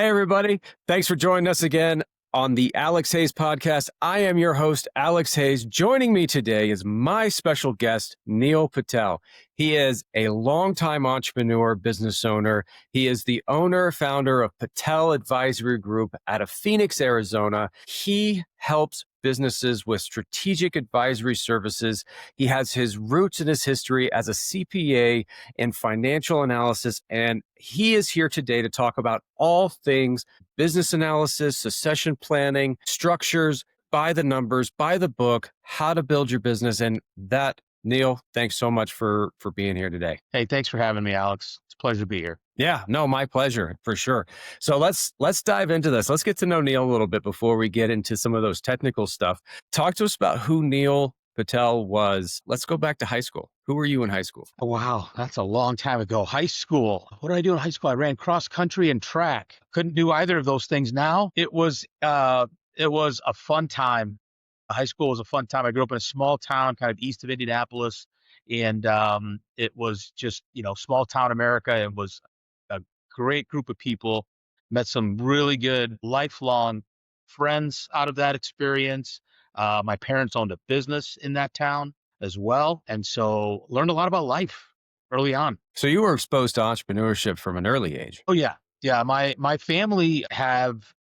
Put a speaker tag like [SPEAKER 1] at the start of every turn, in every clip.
[SPEAKER 1] Hey, everybody. Thanks for joining us again on the Alex Hayes podcast. I am your host, Alex Hayes. Joining me today is my special guest, Neil Patel. He is a longtime entrepreneur, business owner. He is the owner, founder of Patel Advisory Group out of Phoenix, Arizona. He helps businesses with strategic advisory services. He has his roots and his history as a CPA in financial analysis, and he is here today to talk about all things business analysis, succession planning, structures, by the numbers, by the book, how to build your business. And that, Neil, thanks so much for being here today.
[SPEAKER 2] Hey, thanks for having me, Alex. It's a pleasure to be here.
[SPEAKER 1] Yeah, no, my pleasure, for sure. So let's dive into this. Let's get to know Neil a little bit before we get into some of those technical stuff. Talk to us about who Neil Patel was. Let's go back to high school. Who were you in high school?
[SPEAKER 2] Oh, wow, that's a long time ago. High school. What did I do in high school? I ran cross country and track. Couldn't do either of those things now. It was a fun time. High school was a fun time. I grew up in a small town kind of east of Indianapolis, and it was just, small town America. It was a great group of people. Met some really good lifelong friends out of that experience. My parents owned a business in that town as well. And so learned a lot about life early on.
[SPEAKER 1] So you were exposed to entrepreneurship from an early age.
[SPEAKER 2] Oh, yeah. Yeah. My family have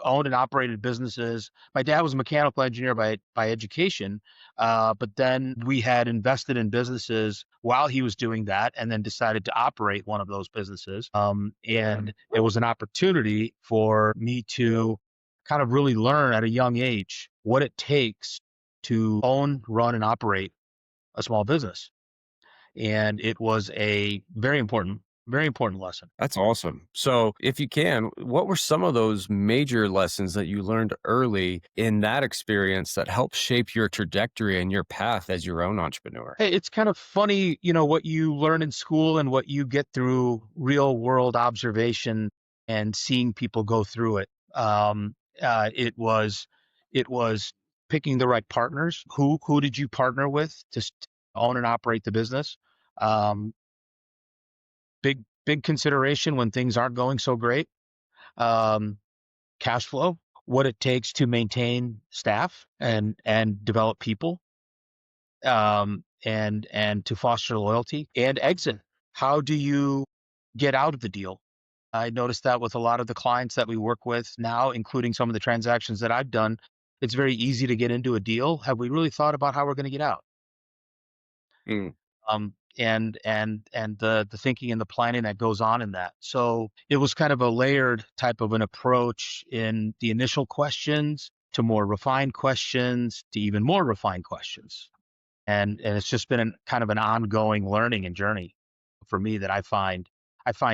[SPEAKER 2] owned and operated businesses. My dad was a mechanical engineer by education, but then we had invested in businesses while he was doing that, and then decided to operate one of those businesses. And it was an opportunity for me to kind of really learn at a young age what it takes to own, run, and operate a small business. And it was a very important lesson.
[SPEAKER 1] That's awesome. So if you can, what were some of those major lessons that you learned early in that experience that helped shape your trajectory and your path as your own entrepreneur?
[SPEAKER 2] Hey, it's kind of funny, what you learn in school and what you get through real world observation and seeing people go through it. It was picking the right partners. Who did you partner with to own and operate the business? Big consideration when things aren't going so great. Cash flow, what it takes to maintain staff and develop people, and to foster loyalty, and exit. How do you get out of the deal? I noticed that with a lot of the clients that we work with now, including some of the transactions that I've done, it's very easy to get into a deal. Have we really thought about how we're going to get out?
[SPEAKER 1] Mm.
[SPEAKER 2] And the thinking and the planning that goes on in that. So it was kind of a layered type of an approach in the initial questions to more refined questions to even more refined questions. And it's just been kind of an ongoing learning and journey for me that I find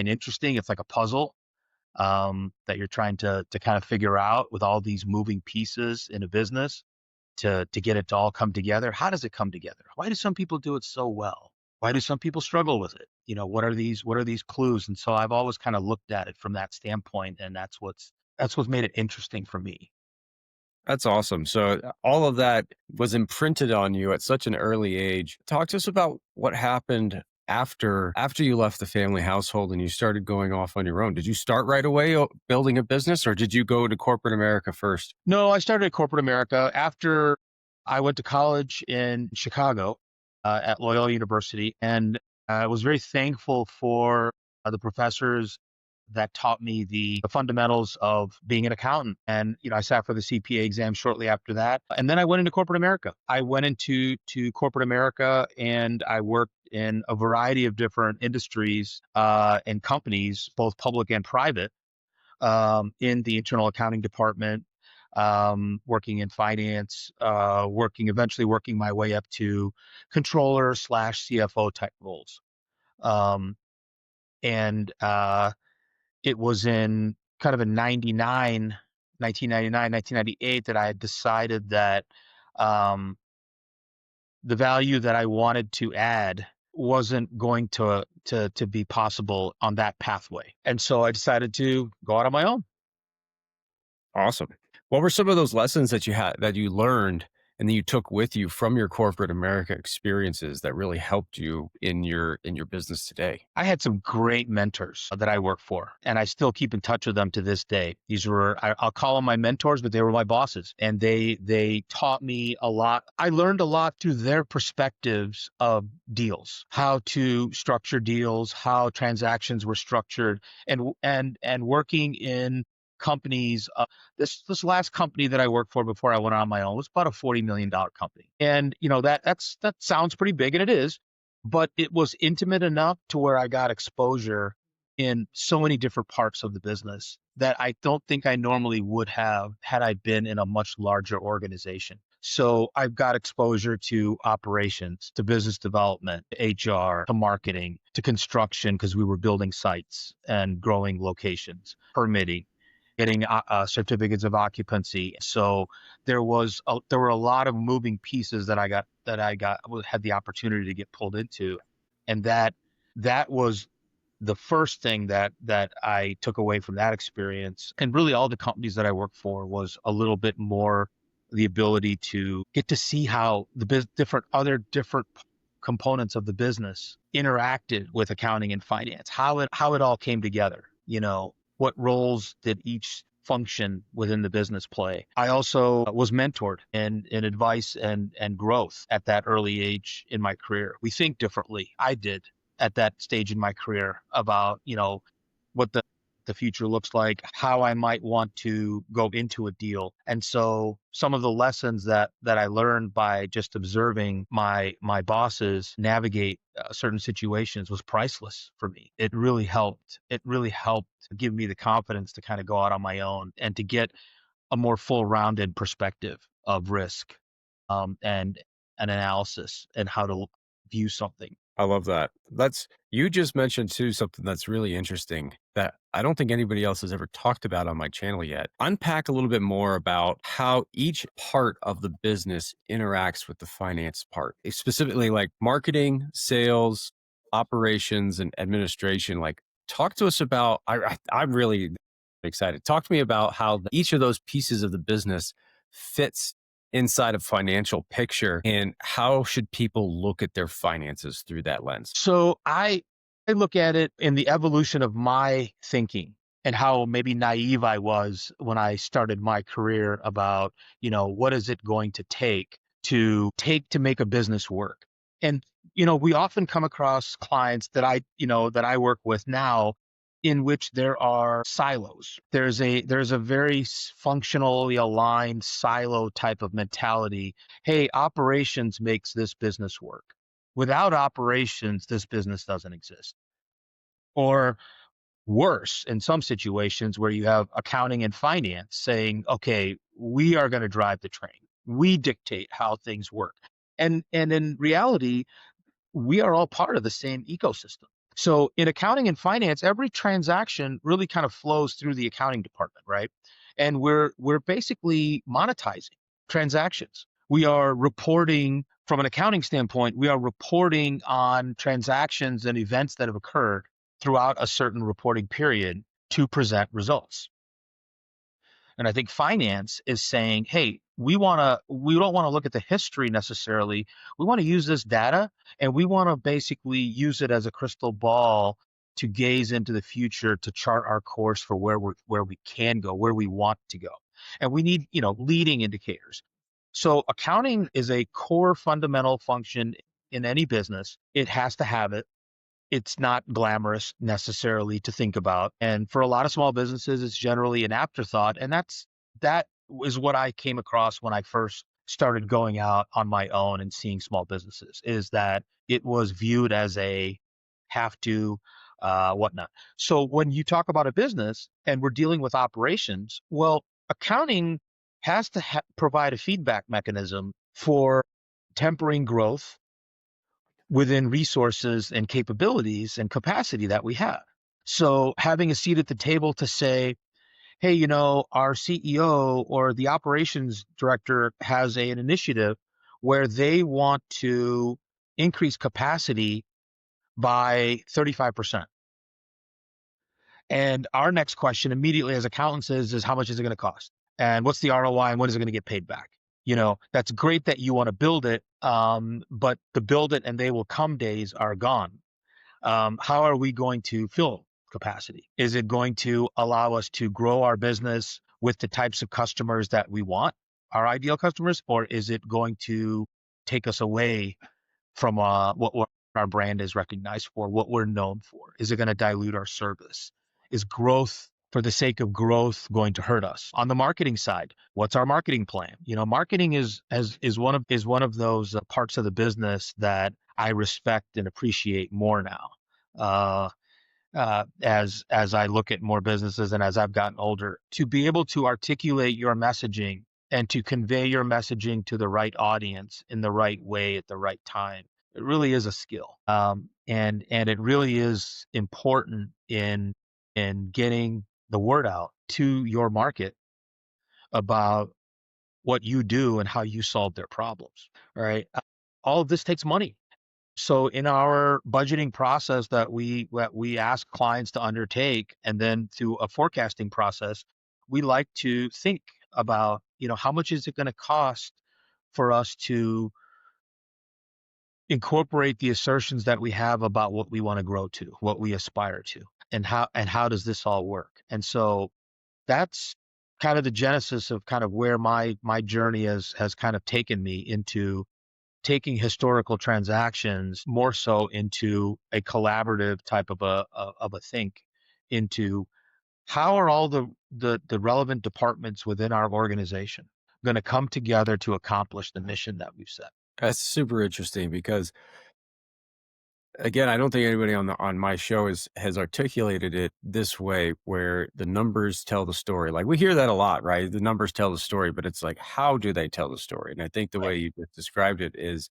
[SPEAKER 2] interesting. It's like a puzzle that you're trying to kind of figure out with all these moving pieces in a business to get it to all come together. How does it come together? Why do some people do it so well? Why do some people struggle with it? What are these clues? And so I've always kind of looked at it from that standpoint, and that's what's made it interesting for me.
[SPEAKER 1] That's awesome. So all of that was imprinted on you at such an early age. Talk to us about what happened after you left the family household and you started going off on your own. Did you start right away building a business, or did you go to corporate America first?
[SPEAKER 2] No, I started at corporate America after I went to college in Chicago at Loyola University, and I was very thankful for the professors that taught me the fundamentals of being an accountant. And, I sat for the CPA exam shortly after that. And then I went into corporate America. I went into corporate America, and I worked in a variety of different industries and companies, both public and private, in the internal accounting department, working in finance, eventually working my way up to controller / CFO type roles. It was in kind of in 1998 that I had decided that the value that I wanted to add wasn't going to be possible on that pathway. And so I decided to go out on my own.
[SPEAKER 1] Awesome. What were some of those lessons that you learned and then you took with you from your corporate America experiences that really helped you in your business today?
[SPEAKER 2] I had some great mentors that I work for, and I still keep in touch with them to this day. These were, I'll call them my mentors, but they were my bosses, and they taught me a lot. I learned a lot through their perspectives of deals, how to structure deals, how transactions were structured, and working in companies. This last company that I worked for before I went on my own was about a $40 million company, and that sounds pretty big, and it is, but it was intimate enough to where I got exposure in so many different parts of the business that I don't think I normally would have had I been in a much larger organization. So I've got exposure to operations, to business development, to HR, to marketing, to construction, because we were building sites and growing locations, permitting, getting certificates of occupancy. So there were a lot of moving pieces that had the opportunity to get pulled into, and that was the first thing that I took away from that experience. And really, all the companies that I worked for was a little bit more the ability to get to see how the different components of the business interacted with accounting and finance, how it all came together. What roles did each function within the business play? I also was mentored in advice and growth at that early age in my career. We think differently. I did at that stage in my career about, what the future looks like, how I might want to go into a deal. And so some of the lessons that I learned by just observing my bosses navigate certain situations was priceless for me. It really helped. It really helped give me the confidence to kind of go out on my own and to get a more full-rounded perspective of risk, and an analysis and how to view something.
[SPEAKER 1] I love that. You just mentioned too something that's really interesting that I don't think anybody else has ever talked about on my channel yet. Unpack a little bit more about how each part of the business interacts with the finance part, specifically like marketing, sales, operations, and administration. Like, talk to us about. I'm really excited. Talk to me about how each of those pieces of the business fits inside a financial picture, and how should people look at their finances through that lens?
[SPEAKER 2] So I look at it in the evolution of my thinking and how maybe naive I was when I started my career about, what is it going to take to make a business work. And, we often come across clients that I work with now in which there are silos. There's a very functionally aligned silo type of mentality. Hey, operations makes this business work. Without operations, this business doesn't exist. Or worse, in some situations where you have accounting and finance saying, okay, we are going to drive the train. We dictate how things work. And in reality, we are all part of the same ecosystem. So in accounting and finance, every transaction really kind of flows through the accounting department, right? And we're basically monetizing transactions. We are reporting from an accounting standpoint, we are reporting on transactions and events that have occurred throughout a certain reporting period to present results. And I think finance is saying, hey, we don't want to look at the history necessarily. We want to use this data, and we want to basically use it as a crystal ball to gaze into the future, to chart our course for where we can go, where we want to go. And we need, leading indicators. So accounting is a core fundamental function in any business. It has to have it. It's not glamorous necessarily to think about. And for a lot of small businesses, it's generally an afterthought. And that is what I came across when I first started going out on my own and seeing small businesses, is that it was viewed as a have to, whatnot. So when you talk about a business and we're dealing with operations, well, accounting has to provide a feedback mechanism for tempering growth within resources and capabilities and capacity that we have. So having a seat at the table to say, hey, our CEO or the operations director has an initiative where they want to increase capacity by 35%. And our next question immediately as accountants is how much is it going to cost? And what's the ROI and when is it going to get paid back? That's great that you want to build it, but the build it and they will come days are gone. How are we going to fill capacity? Is it going to allow us to grow our business with the types of customers that we want, our ideal customers, or is it going to take us away from what our brand is recognized for, what we're known for? Is it going to dilute our service? Is growth for the sake of growth going to hurt us? On the marketing side, what's our marketing plan? Marketing is one of those parts of the business that I respect and appreciate more now. As I look at more businesses and as I've gotten older, to be able to articulate your messaging and to convey your messaging to the right audience in the right way at the right time, it really is a skill. And it really is important in getting the word out to your market about what you do and how you solve their problems. All right. All of this takes money. So in our budgeting process that we ask clients to undertake, and then through a forecasting process, we like to think about, how much is it going to cost for us to incorporate the assertions that we have about what we want to grow to, what we aspire to, and how does this all work? And so that's kind of the genesis of kind of where my journey has kind of taken me into taking historical transactions more so into a collaborative type of a think into how are all the relevant departments within our organization going to come together to accomplish the mission that we've set.
[SPEAKER 1] That's super interesting because, again, I don't think anybody on my show has articulated it this way, where the numbers tell the story. Like, we hear that a lot, right? The numbers tell the story, but it's like, how do they tell the story? And I think the
[SPEAKER 2] Right.
[SPEAKER 1] way you just described it is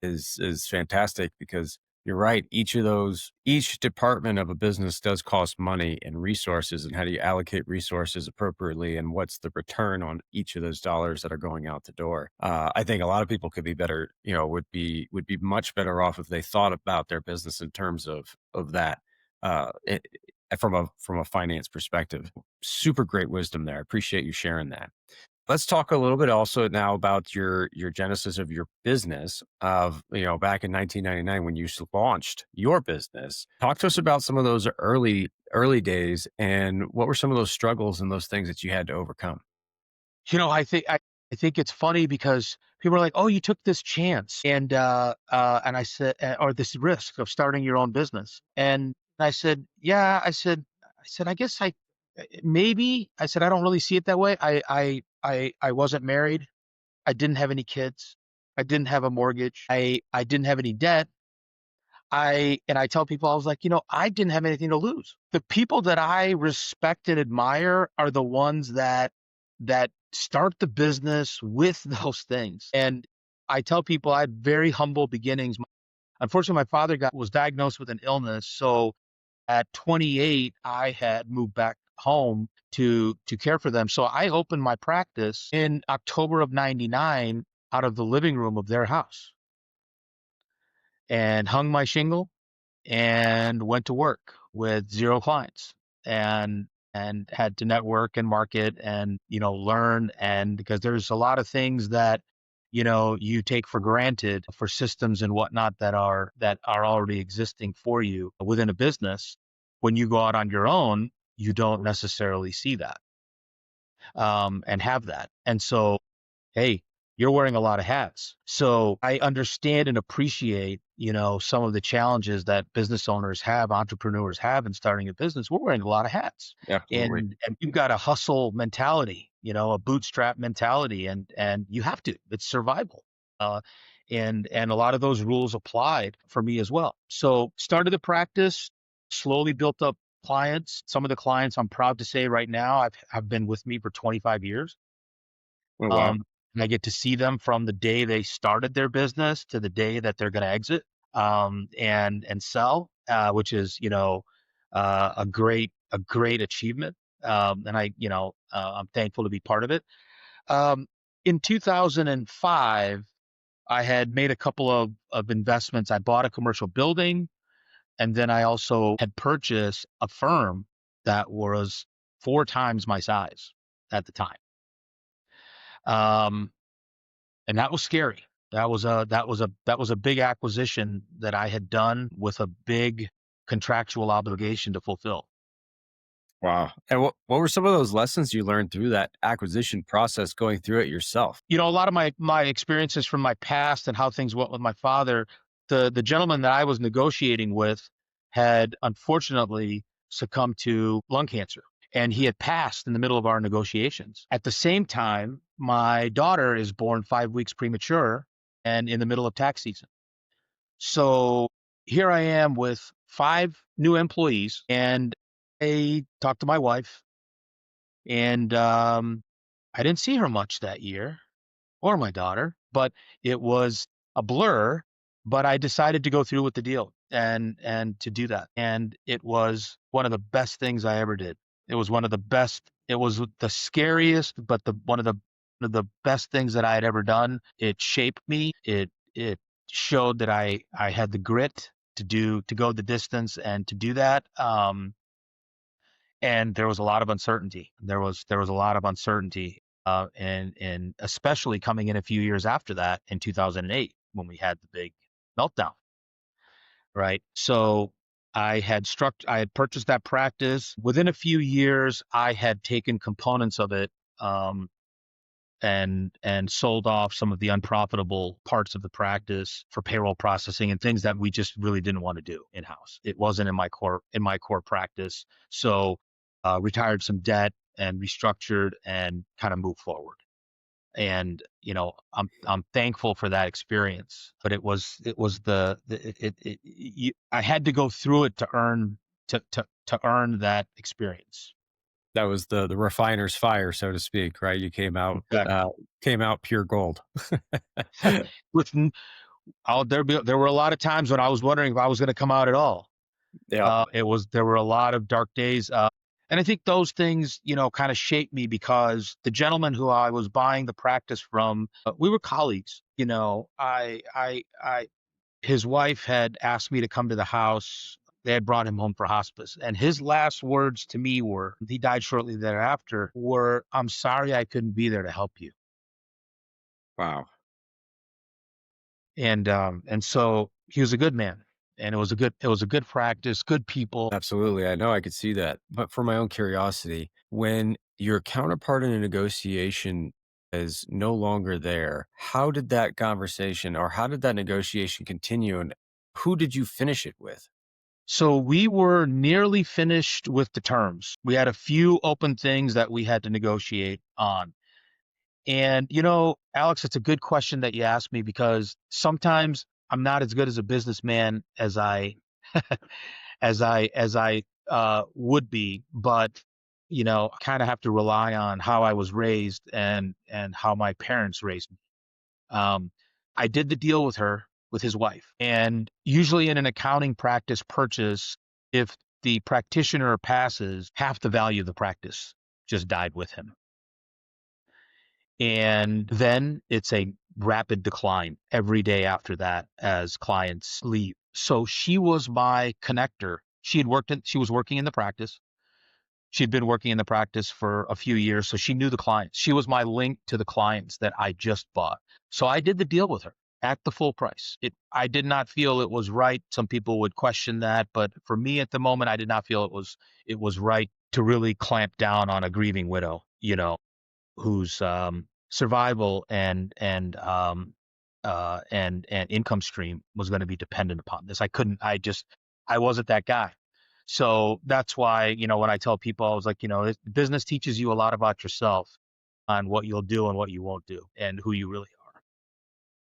[SPEAKER 1] fantastic, because you're right. Each department of a business does cost money and resources, and how do you allocate resources appropriately, and what's the return on each of those dollars that are going out the door? I think a lot of people could be better, would be much better off if they thought about their business in terms of that, from a finance perspective. Super great wisdom there. I appreciate you sharing that. Let's talk a little bit also now about your genesis of your business of, back in 1999 when you launched your business. Talk to us about some of those early days, and what were some of those struggles and those things that you had to overcome?
[SPEAKER 2] I think it's funny because people are like, "Oh, you took this chance," and I said, or this risk of starting your own business, and I said, "Yeah," I guess maybe, I said, I don't really see it that way. I wasn't married. I didn't have any kids. I didn't have a mortgage. I didn't have any debt. I tell people, I was like, I didn't have anything to lose. The people that I respect and admire are the ones that start the business with those things. And I tell people I had very humble beginnings. Unfortunately, my father was diagnosed with an illness. So at 28, I had moved back home to care for them. So I opened my practice in October of 99 out of the living room of their house and hung my shingle and went to work with 0 clients, and had to network and market and learn, and because there's a lot of things that you take for granted for systems and whatnot that are already existing for you within a business. When you go out on your own, you don't necessarily see that, and have that. And so, hey, you're wearing a lot of hats. So I understand and appreciate, some of the challenges that business owners have, entrepreneurs have in starting a business. We're wearing a lot of hats,
[SPEAKER 1] Absolutely.
[SPEAKER 2] and you've got a hustle mentality, a bootstrap mentality, and you have to. It's survival. Uh, and a lot of those rules applied for me as well. So started the practice, slowly built up clients. Some of the clients, I'm proud to say right now, have been with me for 25 years.
[SPEAKER 1] Oh, wow.
[SPEAKER 2] Um, and I get to see them from the day they started their business to the day that they're going to exit, and sell, which is a great achievement. And I'm thankful to be part of it. Um, in 2005, I had made a couple of investments. I bought a commercial building, and then I also had purchased a firm that was 4 times my size at the time. Um, and that was scary. That was a big acquisition that I had done with a big contractual obligation to fulfill.
[SPEAKER 1] Wow. And what were some of those lessons you learned through that acquisition process going through it yourself?
[SPEAKER 2] A lot of my experiences from my past and how things went with my father, the gentleman that I was negotiating with had unfortunately succumbed to lung cancer, and he had passed in the middle of our negotiations. At the same time, my daughter is born 5 weeks premature and in the middle of tax season. So here I am with five new employees, and I talked to my wife, and I didn't see her much that year, or my daughter, but it was a blur. But I decided to go through with the deal and to do that. And it was one of the best things I ever did. It was one of the best. It was the scariest, but the one of the best things that I had ever done. It shaped me. It showed that I had the grit to go the distance and to do that. And there was a lot of uncertainty. There was a lot of uncertainty, and especially coming in a few years after that in 2008 when we had the big meltdown, right? So I had purchased that practice. Within a few years, I had taken components of it, um, and sold off some of the unprofitable parts of the practice for payroll processing and things that we just really didn't want to do in house. It wasn't in my core practice. So retired some debt and restructured and kind of moved forward. And I'm thankful for that experience. But it was I had to go through it to earn that experience.
[SPEAKER 1] That was the refiner's fire, so to speak, right? You
[SPEAKER 2] Exactly.
[SPEAKER 1] came out pure gold.
[SPEAKER 2] With there were a lot of times when I was wondering if I was going to come out at all.
[SPEAKER 1] Yeah.
[SPEAKER 2] There were a lot of dark days, and I think those things, kind of shaped me because the gentleman who I was buying the practice from, we were colleagues. His wife had asked me to come to the house. They had brought him home for hospice, and his last words to me were, he died shortly thereafter, were, "I'm sorry I couldn't be there to help you."
[SPEAKER 1] Wow.
[SPEAKER 2] And so he was a good man, and it was a good practice, good people.
[SPEAKER 1] Absolutely. I know I could see that. But for my own curiosity, when your counterpart in a negotiation is no longer there, how did that conversation or how did that negotiation continue? And who did you finish it with?
[SPEAKER 2] So we were nearly finished with the terms. We had a few open things that we had to negotiate on. And, Alex, it's a good question that you asked me because sometimes I'm not as good as a businessman as I would be, but I kind of have to rely on how I was raised and how my parents raised me. Um, I did the deal with his wife, and usually in an accounting practice purchase, if the practitioner passes, half the value of the practice just died with him. And then it's a rapid decline every day after that as clients leave. So she was my connector. She was working in the practice. She'd been working in the practice for a few years, so she knew the clients. She was my link to the clients that I just bought. So I did the deal with her at the full price. I did not feel it was right. Some people would question that, but for me at the moment, I did not feel it was right to really clamp down on a grieving widow, whose survival and income stream was going to be dependent upon this. I wasn't that guy. So that's why, when I tell people, I was like, business teaches you a lot about yourself on what you'll do and what you won't do and who you really are.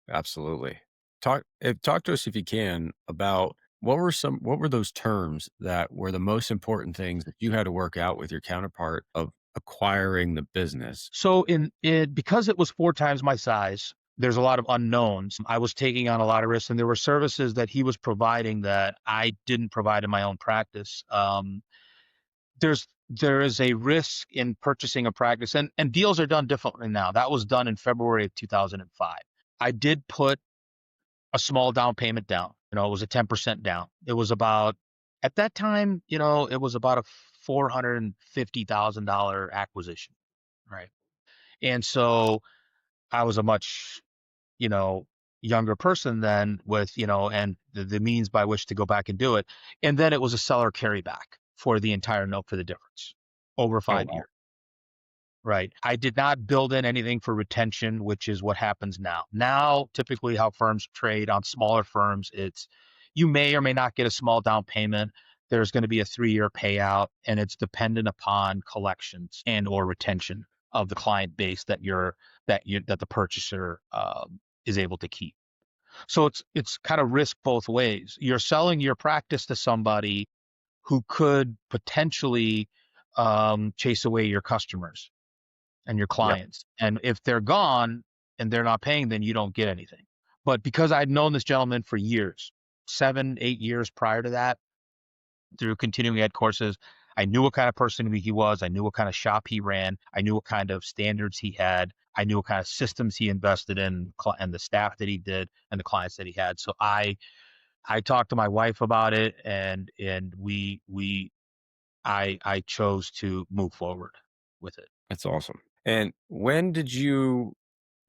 [SPEAKER 1] Absolutely. Talk to us if you can about what were those terms that were the most important things that you had to work out with your counterpart of acquiring the business?
[SPEAKER 2] So because it was four times my size, there's a lot of unknowns. I was taking on a lot of risks, and there were services that he was providing that I didn't provide in my own practice. There is a risk in purchasing a practice, and deals are done differently now. That was done in February of 2005. I did put a small down payment down. It was a 10% down. It was about, at that time, it was about a $450,000 acquisition, right? And so I was a much you know, younger person then with, and the means by which to go back and do it. And then it was a seller carryback for the entire note for the difference over
[SPEAKER 1] Oh,
[SPEAKER 2] 5
[SPEAKER 1] wow.
[SPEAKER 2] years. Right. I did not build in anything for retention, which is what happens now. Now, typically how firms trade on smaller firms, it's you may or may not get a small down payment. There's going to be a 3-year payout, and it's dependent upon collections and or retention of the client base that the purchaser is able to keep. So it's kind of risk both ways. You're selling your practice to somebody who could potentially chase away your customers and your
[SPEAKER 1] Yep.
[SPEAKER 2] clients. And if they're gone and they're not paying, then you don't get anything. But because I'd known this gentleman for years, 7, 8 years prior to that, through continuing ed courses, I knew what kind of person he was. I knew what kind of shop he ran. I knew what kind of standards he had. I knew what kind of systems he invested in and the staff that he did and the clients that he had. So I talked to my wife about it and I chose to move forward with it.
[SPEAKER 1] That's awesome. And when did you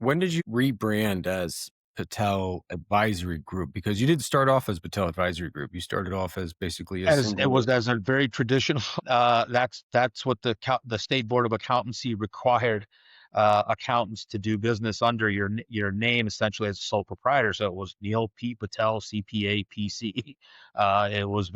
[SPEAKER 1] rebrand as Patel Advisory Group? Because you didn't start off as Patel Advisory Group. You started off as basically a
[SPEAKER 2] As it
[SPEAKER 1] single.
[SPEAKER 2] was as a very traditional, that's what the State Board of Accountancy required accountants to do business under your name essentially as a sole proprietor. So it was Neil P. Patel, CPA, PC. It was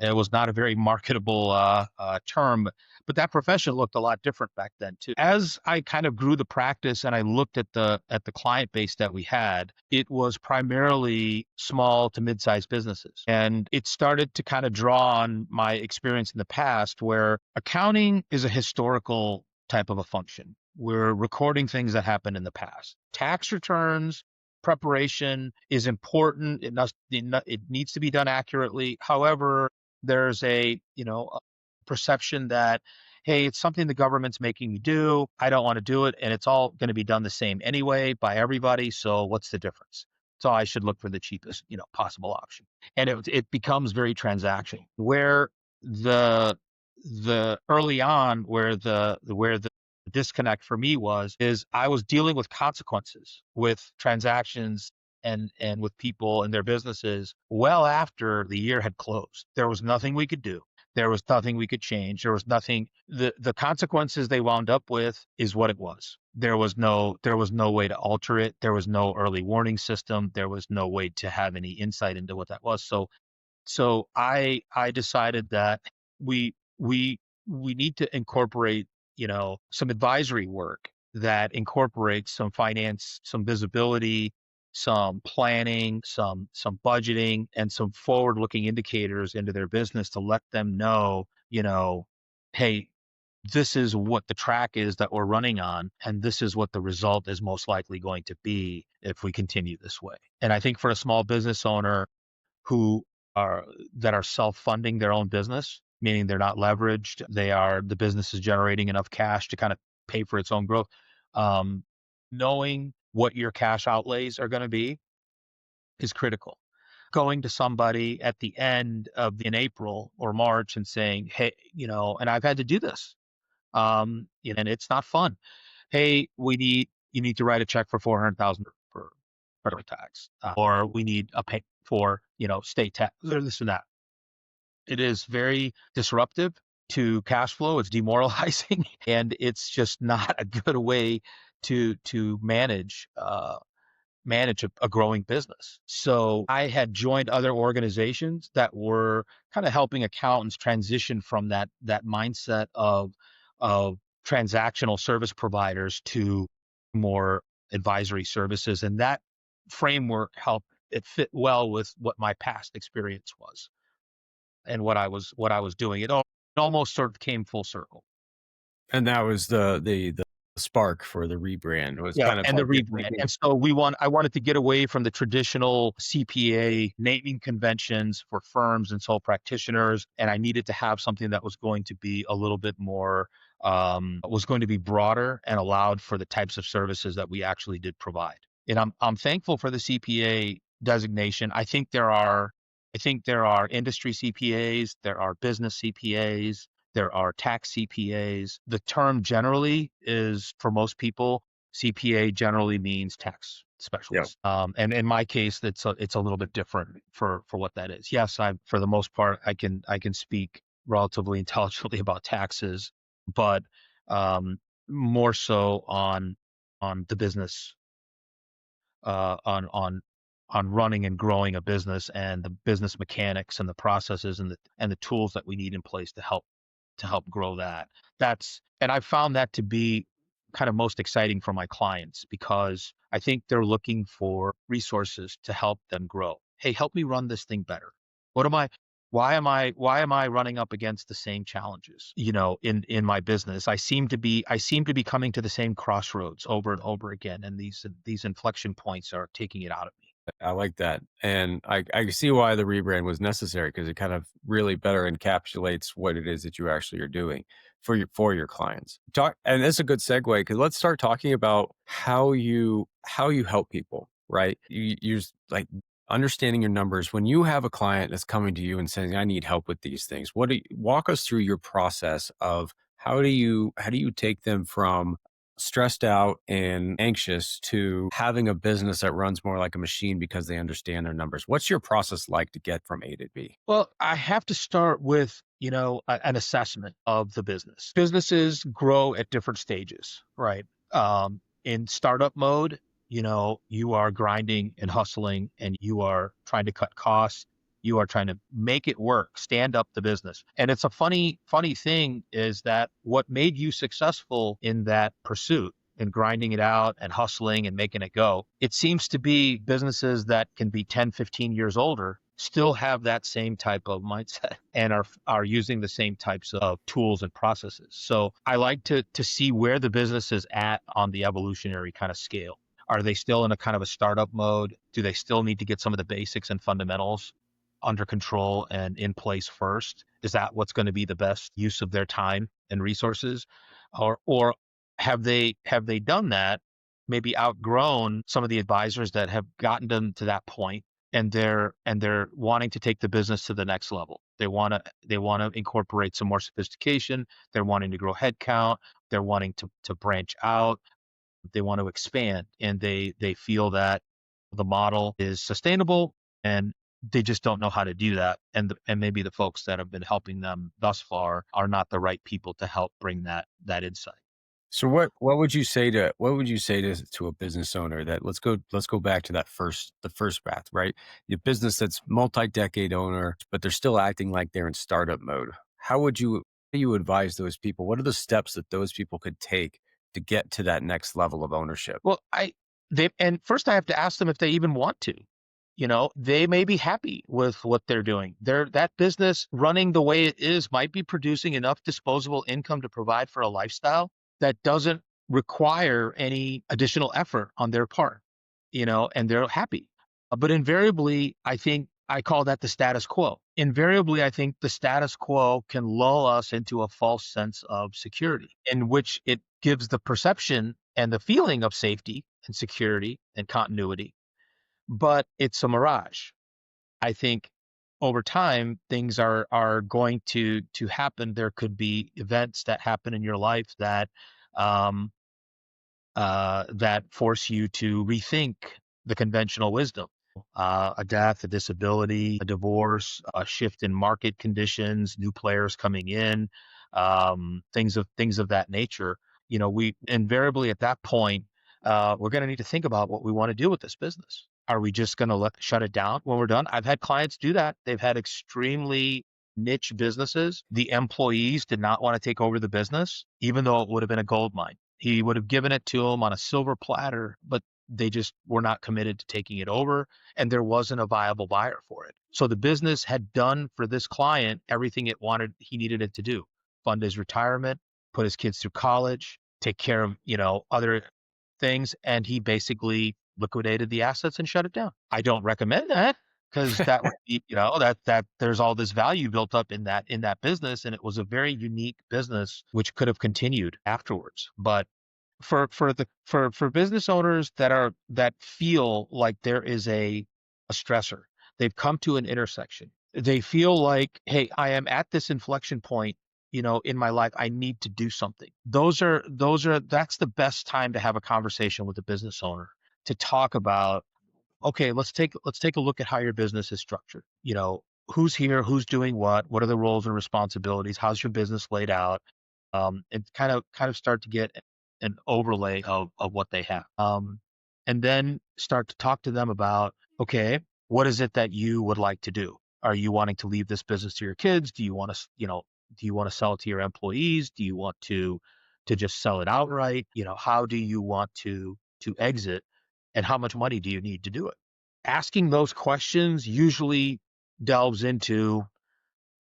[SPEAKER 2] it was not a very marketable term, but that profession looked a lot different back then too. As I kind of grew the practice and I looked at the client base that we had, it was primarily small to mid-sized businesses. And it started to kind of draw on my experience in the past where accounting is a historical type of a function. We're recording things that happened in the past. Tax returns preparation is important. It needs to be done accurately. However, there's a perception that, hey, it's something the government's making me do. I don't want to do it, and it's all going to be done the same anyway by everybody. So what's the difference? So I should look for the cheapest, possible option. And it becomes very transactional. Where the early on, where the disconnect for me is I was dealing with consequences with transactions and with people and their businesses well after the year had closed. There was nothing we could do. There was nothing we could change. There was nothing. The consequences they wound up with is what it was. There was no way to alter it. There was no early warning system. There was no way to have any insight into what that was. So I decided that we we we need to incorporate, some advisory work that incorporates some finance, some visibility, some planning, some budgeting, and some forward-looking indicators into their business to let them know, hey, this is what the track is that we're running on, and this is what the result is most likely going to be if we continue this way. And I think for a small business owner who are that are self-funding their own business, meaning they're not leveraged. The business is generating enough cash to kind of pay for its own growth. Um, Knowing what your cash outlays are going to be is critical. Going to somebody at the end of in April or March and saying, hey, and I've had to do this, and it's not fun. Hey, you need to write a check for 400,000 for federal tax, or we need a pay for, state tax, or this or that. It is very disruptive to cash flow. It's demoralizing, and it's just not a good way to manage a growing business. So I had joined other organizations that were kind of helping accountants transition from that mindset of transactional service providers to more advisory services. And that framework helped it fit well with what my past experience was and what I was doing. It almost sort of came full circle.
[SPEAKER 1] And that was the spark for the rebrand. It was
[SPEAKER 2] Yeah,
[SPEAKER 1] kind of
[SPEAKER 2] and the
[SPEAKER 1] like you're
[SPEAKER 2] rebrand.
[SPEAKER 1] thinking.
[SPEAKER 2] And so I wanted to get away from the traditional CPA naming conventions for firms and sole practitioners, and I needed to have something that was going to be a little bit more, was going to be broader and allowed for the types of services that we actually did provide. And I'm thankful for the CPA designation. I think there are industry CPAs, there are business CPAs, there are tax CPAs. The term generally is, for most people, CPA generally means tax
[SPEAKER 1] Yeah.
[SPEAKER 2] specialist. And in my case, it's a little bit different for what that is. Yes, for the most part, I can speak relatively intelligently about taxes, but more so on the business, uh, on on on running and growing a business and the business mechanics and the processes and the tools that we need in place to help grow that. And I found that to be kind of most exciting for my clients because I think they're looking for resources to help them grow. Hey, help me run this thing better. What am I why am I running up against the same challenges, in my business? I seem to be coming to the same crossroads over and over again, and these inflection points are taking it out of me.
[SPEAKER 1] I like that. And I see why the rebrand was necessary because it kind of really better encapsulates what it is that you actually are doing for your clients. And that's a good segue because let's start talking about how you help people, right? You're like understanding your numbers. When you have a client that's coming to you and saying, I need help with these things, walk us through your process of how do you take them from stressed out and anxious to having a business that runs more like a machine because they understand their numbers. What's your process like to get from A to B?
[SPEAKER 2] Well, I have to start with, an assessment of the business. Businesses grow at different stages, right? In startup mode, you are grinding and hustling and you are trying to cut costs. You are trying to make it work, stand up the business. And it's a funny thing is that what made you successful in that pursuit and grinding it out and hustling and making it go, it seems to be businesses that can be 10, 15 years older still have that same type of mindset and are using the same types of tools and processes. So I like to see where the business is at on the evolutionary kind of scale. Are they still in a kind of a startup mode? Do they still need to get some of the basics and fundamentals under control and in place first? Is that what's going to be the best use of their time and resources? Or have they done that, maybe outgrown some of the advisors that have gotten them to that point, and they're wanting to take the business to the next level. They want to incorporate some more sophistication. They're wanting to grow headcount. They're wanting to branch out. They want to expand, and they feel that the model is sustainable, and they just don't know how to do that. And maybe the folks that have been helping them thus far are not the right people to help bring that insight.
[SPEAKER 1] So what would you say to a business owner that let's go back to the first path, right? Your business that's multi-decade owner, but they're still acting like they're in startup mode. How do you advise those people? What are the steps that those people could take to get to that next level of ownership?
[SPEAKER 2] Well, and first I have to ask them if they even want to. They may be happy with what they're doing. That business running the way it is might be producing enough disposable income to provide for a lifestyle that doesn't require any additional effort on their part, and they're happy. But invariably, I think I call that the status quo. Invariably, I think the status quo can lull us into a false sense of security, in which it gives the perception and the feeling of safety and security and continuity, but it's a mirage. I think over time things are going to happen. There could be events that happen in your life um, that force you to rethink the conventional wisdom. A death, a disability, a divorce, a shift in market conditions, new players coming in, things of that nature. We invariably at that point, we're going to need to think about what we want to do with this business. Are we just going to shut it down when we're done? I've had clients do that. They've had extremely niche businesses. The employees did not want to take over the business, even though it would have been a gold mine. He would have given it to them on a silver platter, but they just were not committed to taking it over, and there wasn't a viable buyer for it. So the business had done for this client everything he needed it to do: fund his retirement, put his kids through college, take care of, other things, and he basically liquidated the assets and shut it down. I don't recommend that because that would be, that there's all this value built up in that business, and it was a very unique business which could have continued afterwards. But for business owners that feel like there is a stressor, they've come to an intersection. They feel like, hey, I am at this inflection point, in my life. I need to do something. That's the best time to have a conversation with a business owner. to talk about, okay, let's take a look at how your business is structured. Who's here, who's doing what are the roles and responsibilities, how's your business laid out, and kind of start to get an overlay of what they have. And then start to talk to them about, okay, what is it that you would like to do? Are you wanting to leave this business to your kids? Do you want to, do you want to sell it to your employees? Do you want to just sell it outright? How do you want to exit, and how much money do you need to do it? Asking those questions usually delves into,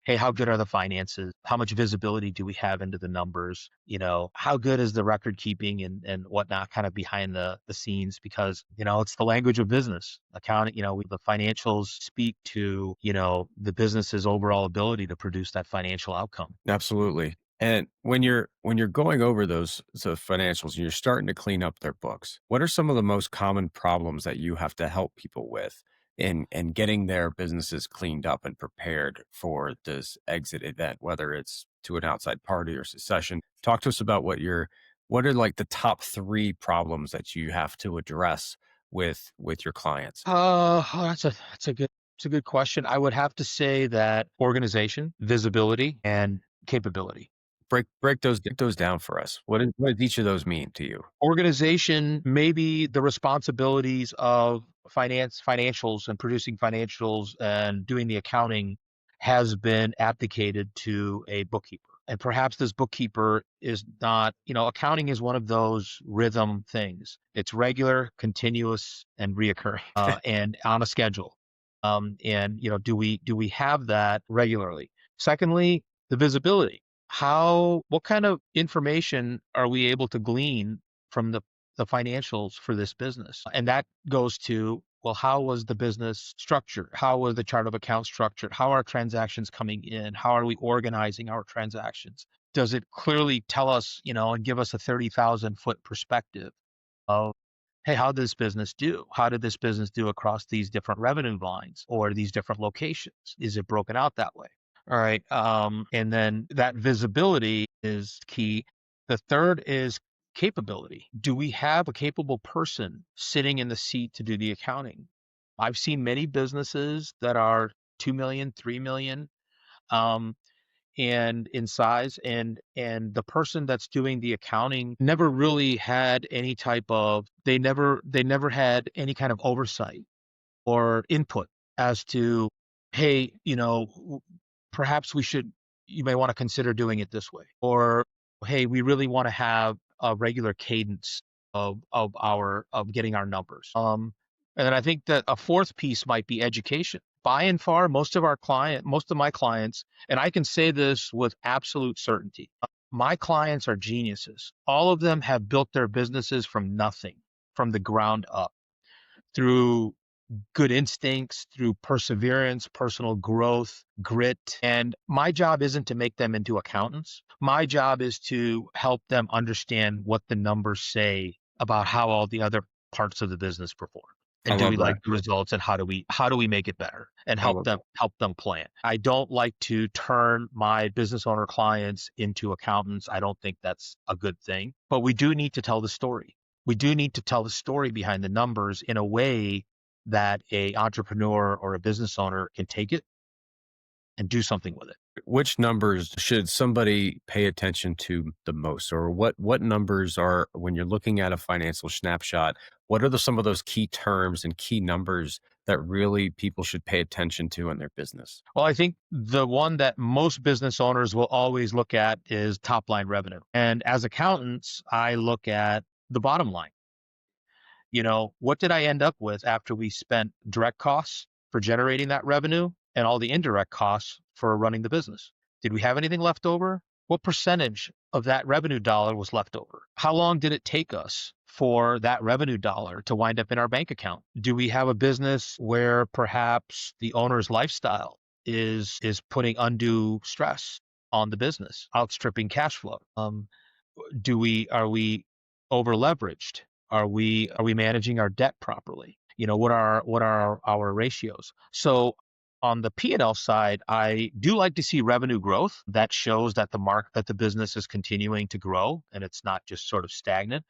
[SPEAKER 2] hey, how good are the finances? How much visibility do we have into the numbers? How good is the record keeping and whatnot kind of behind the scenes? Because, it's the language of business. Accounting, the financials speak to, the business's overall ability to produce that financial outcome.
[SPEAKER 1] Absolutely. And when you're going over those financials and you're starting to clean up their books, what are some of the most common problems that you have to help people with in getting their businesses cleaned up and prepared for this exit event, whether it's to an outside party or secession? Talk to us about what are like the top three problems that you have to address with your clients.
[SPEAKER 2] That's a good question. I would have to say that organization, visibility, and capability.
[SPEAKER 1] Break those down for us. What does each of those mean to you?
[SPEAKER 2] Organization, maybe the responsibilities of financials and producing financials and doing the accounting has been abdicated to a bookkeeper. And perhaps this bookkeeper is not, accounting is one of those rhythm things. It's regular, continuous, and reoccurring, and on a schedule. And do we have that regularly? Secondly, the visibility. What kind of information are we able to glean from the financials for this business? And that goes to, well, how was the business structured? How was the chart of accounts structured? How are transactions coming in? How are we organizing our transactions? Does it clearly tell us, and give us a 30,000-foot perspective of, hey, how did this business do? How did this business do across these different revenue lines or these different locations? Is it broken out that way? All right. And then that visibility is key. The third is capability. Do we have a capable person sitting in the seat to do the accounting? I've seen many businesses that are 2 million, 3 million, and in size, and the person that's doing the accounting never really had any type of, they never had any kind of oversight or input as to, hey, perhaps you may want to consider doing it this way, or hey, we really want to have a regular cadence of getting our numbers. And then I think that a fourth piece might be education. By and far, most of my clients, and I can say this with absolute certainty, my clients are geniuses. All of them have built their businesses from nothing, from the ground up, through good instincts, through perseverance, personal growth, grit. And my job isn't to make them into accountants. My job is to help them understand what the numbers say about how all the other parts of the business perform.
[SPEAKER 1] I
[SPEAKER 2] And do
[SPEAKER 1] love
[SPEAKER 2] we like
[SPEAKER 1] that.
[SPEAKER 2] the results, and how do we make it better and
[SPEAKER 1] I
[SPEAKER 2] help
[SPEAKER 1] love
[SPEAKER 2] them
[SPEAKER 1] that.
[SPEAKER 2] help them plan? I don't like to turn my business owner clients into accountants. I don't think that's a good thing. But we do need to tell the story. We do need to tell the story behind the numbers in a way that a entrepreneur or a business owner can take it and do something with it.
[SPEAKER 1] Which numbers should somebody pay attention to the most, or what numbers are, when you're looking at a financial snapshot, what are some of those key terms and key numbers that really people should pay attention to in their business?
[SPEAKER 2] Well, I think the one that most business owners will always look at is top line revenue. And as accountants, I look at the bottom line. What did I end up with after we spent direct costs for generating that revenue and all the indirect costs for running the business? Did we have anything left over? What percentage of that revenue dollar was left over? How long did it take us for that revenue dollar to wind up in our bank account? Do we have a business where perhaps the owner's lifestyle is putting undue stress on the business, outstripping cash flow? Are we over leveraged? Are we managing our debt properly? What are our ratios? So on the P&L side, I do like to see revenue growth that shows that the business is continuing to grow and it's not just sort of stagnant.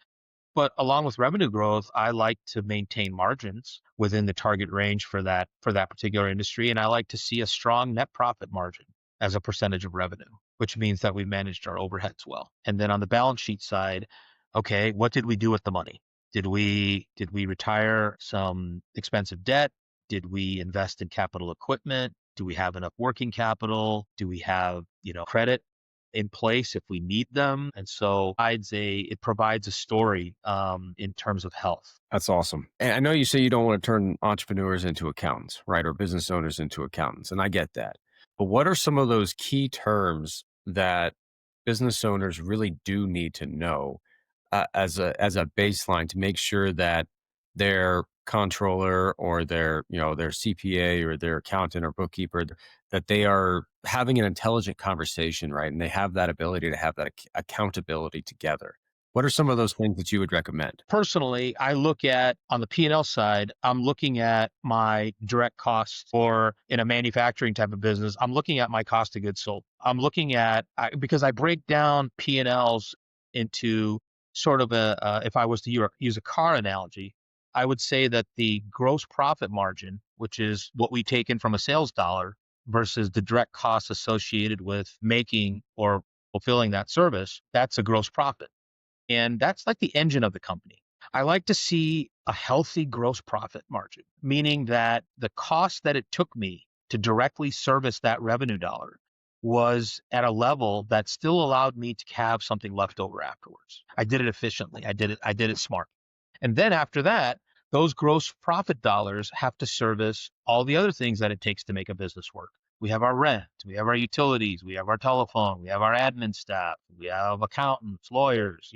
[SPEAKER 2] But along with revenue growth, I like to maintain margins within the target range for that particular industry. And I like to see a strong net profit margin as a percentage of revenue, which means that we managed our overheads well. And then on the balance sheet side, okay, what did we do with the money? Did we retire some expensive debt? Did we invest in capital equipment? Do we have enough working capital? Do we have, credit in place if we need them? And so it provides a story in terms of health.
[SPEAKER 1] That's awesome. And I know you say you don't want to turn entrepreneurs into accountants, right? Or business owners into accountants. And I get that. But what are some of those key terms that business owners really do need to know as a baseline to make sure that their controller or their CPA or their accountant or bookkeeper, that they are having an intelligent conversation, right? And they have that ability to have that accountability together. What are some of those things that you would recommend?
[SPEAKER 2] Personally, I look at on the P&L side, I'm looking at my direct costs, or in a manufacturing type of business, I'm looking at my cost of goods sold. I'm looking at, because I break down P&Ls into sort of if I was to use a car analogy, I would say that the gross profit margin, which is what we take in from a sales dollar, versus the direct costs associated with making or fulfilling that service, that's a gross profit. And that's like the engine of the company. I like to see a healthy gross profit margin, meaning that the cost that it took me to directly service that revenue dollar was at a level that still allowed me to have something left over afterwards. I did it efficiently. I did it smart. And then after that, those gross profit dollars have to service all the other things that it takes to make a business work. We have our rent, we have our utilities, we have our telephone, we have our admin staff, we have accountants, lawyers,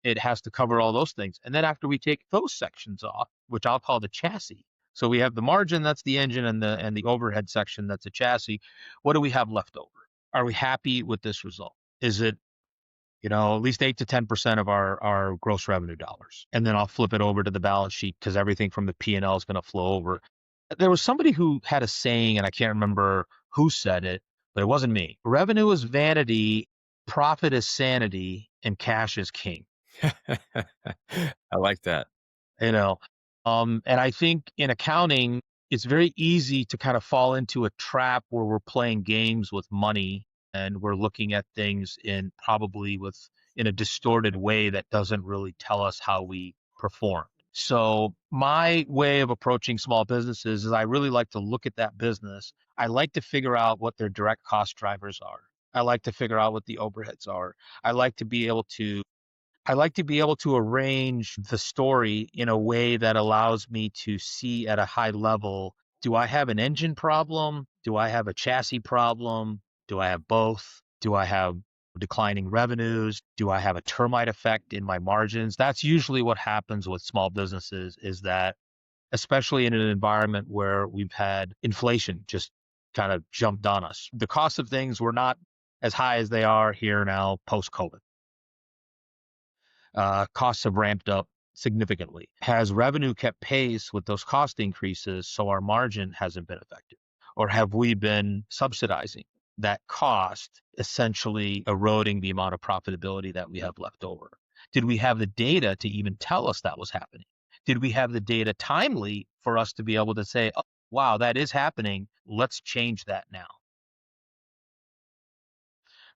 [SPEAKER 2] it has to cover all those things. And then after we take those sections off, which I'll call the chassis. So we have the margin, that's the engine, and the overhead section, that's a chassis. What do we have left over? Are we happy with this result? Is it at least 8 to 10% of our gross revenue dollars? And then I'll flip it over to the balance sheet because everything from the P&L is going to flow over. There was somebody who had a saying, and I can't remember who said it, but it wasn't me. Revenue is vanity, profit is sanity, and cash is king.
[SPEAKER 1] I like that.
[SPEAKER 2] you know and I think in accounting, it's very easy to kind of fall into a trap where we're playing games with money, and we're looking at things in a distorted way that doesn't really tell us how we perform. So my way of approaching small businesses is I really like to look at that business. I like to figure out what their direct cost drivers are. I like to figure out what the overheads are. I like to be able to I like to be able to arrange the story in a way that allows me to see at a high level, do I have an engine problem? Do I have a chassis problem? Do I have both? Do I have declining revenues? Do I have a termite effect in my margins? That's usually what happens with small businesses, is that, especially in an environment where we've had inflation just kind of jumped on us. The cost of things were not as high as they are here now post-COVID. Costs have ramped up significantly. Has revenue kept pace with those cost increases so our margin hasn't been affected? Or have we been subsidizing that cost, essentially eroding the amount of profitability that we have left over? Did we have the data to even tell us that was happening? Did we have the data timely for us to be able to say, oh, wow, that is happening. Let's change that now.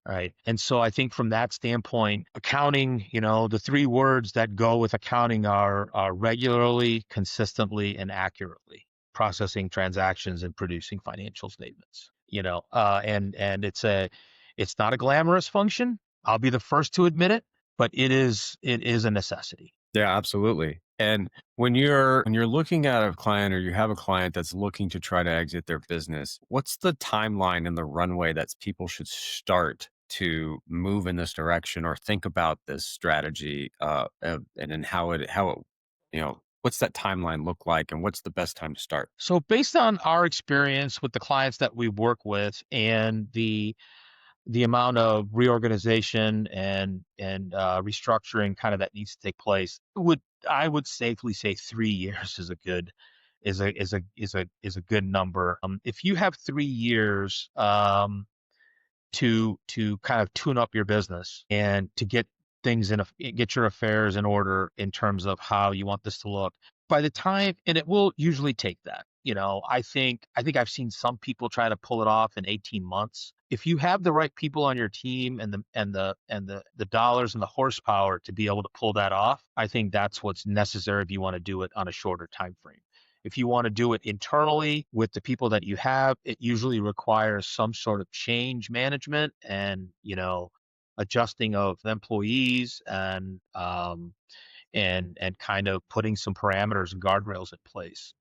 [SPEAKER 2] Right. And so I think from that standpoint, accounting, the three words that go with accounting are regularly, consistently, and accurately processing transactions and producing financial statements. And it's not a glamorous function. I'll be the first to admit it, but it is a necessity.
[SPEAKER 1] Yeah, absolutely. And when you're looking at a client, or you have a client that's looking to try to exit their business, what's the timeline and the runway that people should start to move in this direction or think about this strategy, and what's that timeline look like, and what's the best time to start?
[SPEAKER 2] So based on our experience with the clients that we work with, and the amount of reorganization and restructuring kind of that needs to take place, I would safely say 3 years is a good number. If you have 3 years to kind of tune up your business and to get things get your affairs in order in terms of how you want this to look. By the time, and it will usually take that. I think I've seen some people try to pull it off in 18 months. If you have the right people on your team and the dollars and the horsepower to be able to pull that off, I think that's what's necessary if you want to do it on a shorter time frame. If you want to do it internally with the people that you have, it usually requires some sort of change management and, adjusting of employees and kind of putting some parameters and guardrails in place.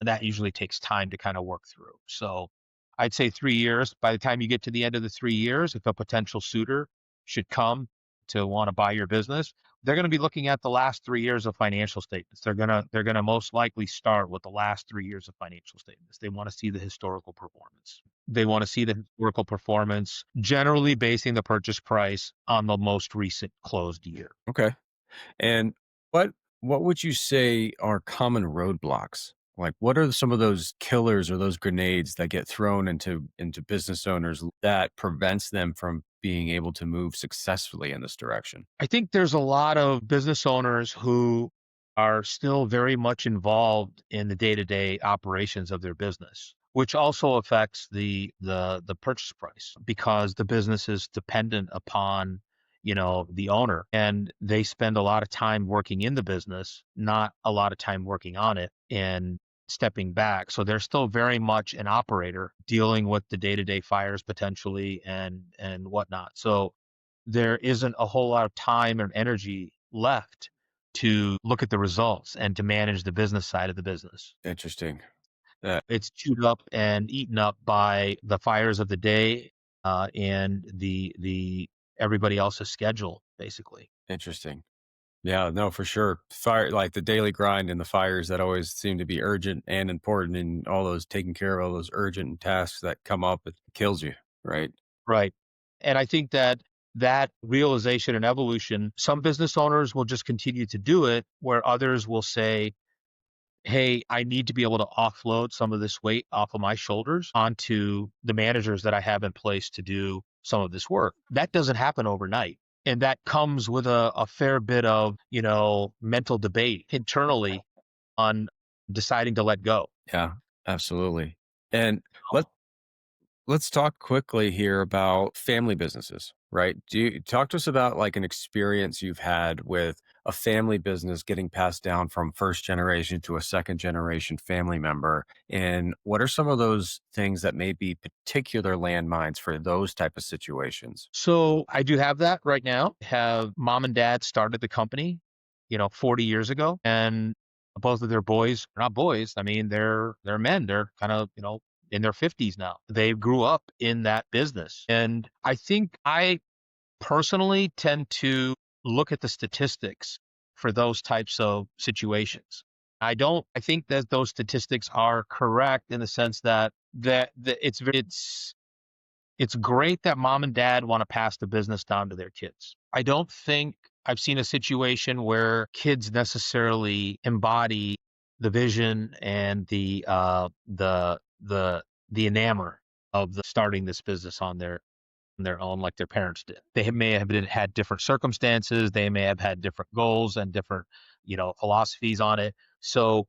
[SPEAKER 2] And that usually takes time to kind of work through. So I'd say 3 years. By the time you get to the end of the 3 years, if a potential suitor should come to want to buy your business, they're going to be looking at the last 3 years of financial statements. They're gonna most likely start with the last 3 years of financial statements. They want to see the historical performance. They want to see the historical performance, generally basing the purchase price on the most recent closed year.
[SPEAKER 1] Okay. And what what would you say are common roadblocks? Like, what are some of those killers or those grenades that get thrown into business owners that prevents them from being able to move successfully in this direction?
[SPEAKER 2] I think there's a lot of business owners who are still very much involved in the day-to-day operations of their business, which also affects the purchase price because the business is dependent upon, the owner, and they spend a lot of time working in the business, not a lot of time working on it and stepping back. So they're still very much an operator dealing with the day-to-day fires potentially and whatnot. So there isn't a whole lot of time and energy left to look at the results and to manage the business side of the business.
[SPEAKER 1] Interesting. Uh,
[SPEAKER 2] It's chewed up and eaten up by the fires of the day, and the everybody else's schedule, basically.
[SPEAKER 1] Interesting. Yeah, no, for sure. Fire, like the daily grind and the fires that always seem to be urgent and important, and all those taking care of all those urgent tasks that come up, it kills you, right?
[SPEAKER 2] Right. And I think that realization and evolution, some business owners will just continue to do it, where others will say, hey, I need to be able to offload some of this weight off of my shoulders onto the managers that I have in place to do some of this work. That doesn't happen overnight. And that comes with a fair bit of, mental debate internally on deciding to let go.
[SPEAKER 1] Yeah, absolutely. And let let's talk quickly here about family businesses, right? Do you talk to us about like an experience you've had with a family business getting passed down from first generation to a second generation family member? And what are some of those things that may be particular landmines for those type of situations?
[SPEAKER 2] So I do have that right now. Have mom and dad started the company, 40 years ago, and both of their boys, not boys, I mean, they're men. They're kind of, in their 50s now. They grew up in that business. And I think I personally tend to look at the statistics for those types of situations. I think that those statistics are correct in the sense that it's great that mom and dad want to pass the business down to their kids. I don't think I've seen a situation where kids necessarily embody the vision and the enamor of starting this business on their own like their parents did. They may have had different circumstances, they may have had different goals and different, philosophies on it. So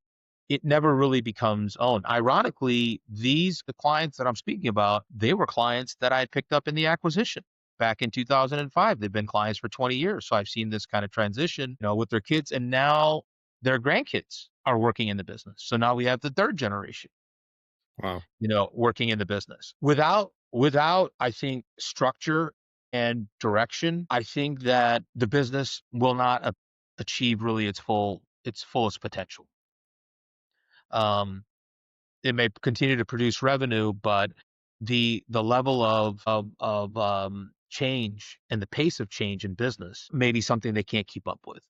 [SPEAKER 2] it never really becomes own. Ironically, the clients that I'm speaking about, they were clients that I had picked up in the acquisition back in 2005. They've been clients for 20 years. So I've seen this kind of transition, with their kids, and now their grandkids are working in the business. So now we have the third generation,
[SPEAKER 1] Wow.
[SPEAKER 2] working in the business. Without I think structure and direction, I think that the business will not achieve really its fullest potential. Um, it may continue to produce revenue, but the level of change and the pace of change in business may be something they can't keep up with.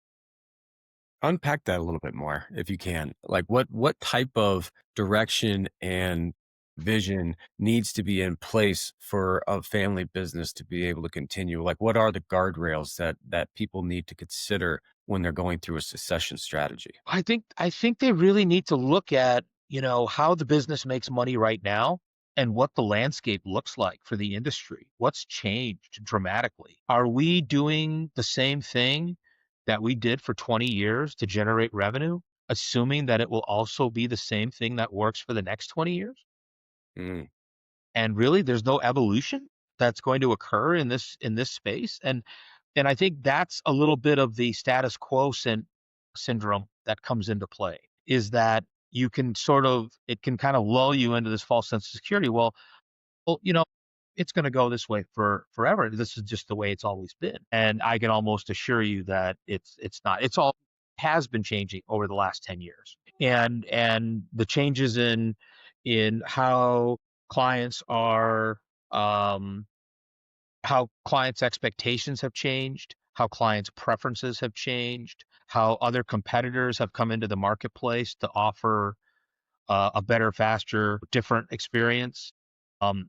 [SPEAKER 1] Unpack that a little bit more if you can. Like what type of direction and vision needs to be in place for a family business to be able to continue? Like what are the guardrails that people need to consider when they're going through a succession strategy?
[SPEAKER 2] I think they really need to look at, how the business makes money right now and what the landscape looks like for the industry. What's changed dramatically? Are we doing the same thing that we did for 20 years to generate revenue, assuming that it will also be the same thing that works for the next 20 years?
[SPEAKER 1] Mm,
[SPEAKER 2] And really, there's no evolution that's going to occur in this space. And I think that's a little bit of the status quo syndrome that comes into play, is that you can sort of, it can kind of lull you into this false sense of security. Well, it's going to go this way for forever. This is just the way it's always been. And I can almost assure you that it's not. It's all has been changing over the last 10 years. And the changes in clients are um how clients' expectations have changed, how clients' preferences have changed, how other competitors have come into the marketplace to offer a better, faster, different experience. And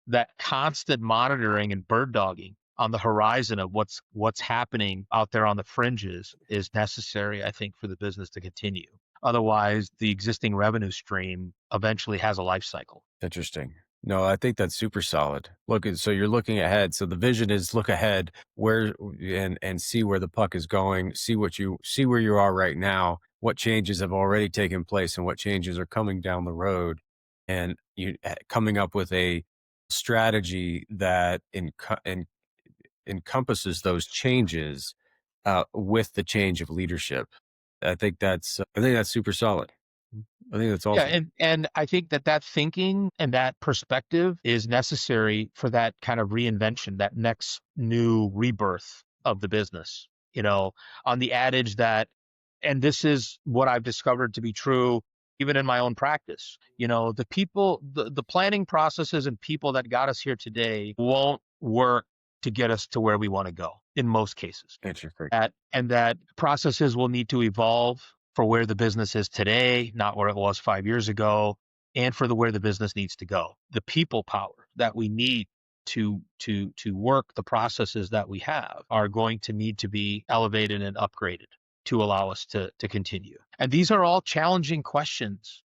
[SPEAKER 2] that constant monitoring and bird dogging on the horizon of what's happening out there on the fringes is necessary, I think, for the business to continue. Otherwise, the existing revenue stream eventually has a life cycle.
[SPEAKER 1] interesting. No, I think that's super solid. So you're looking ahead. So the vision is look ahead where and see where the puck is going, see where you are right now, what changes have already taken place and what changes are coming down the road, and coming up with a strategy that encompasses those changes with the change of leadership. I think that's super solid. I think that's
[SPEAKER 2] Yeah,
[SPEAKER 1] awesome.
[SPEAKER 2] and I think that thinking and that perspective is necessary for that kind of reinvention, that next new rebirth of the business. On the adage that, and this is what I've discovered to be true even in my own practice. The planning processes and people that got us here today won't work to get us to where we want to go in most cases.
[SPEAKER 1] Interesting.
[SPEAKER 2] And that processes will need to evolve for where the business is today, not where it was 5 years ago, and for where the business needs to go. The people power that we need to work the processes that we have are going to need to be elevated and upgraded to allow us to continue. And these are all challenging questions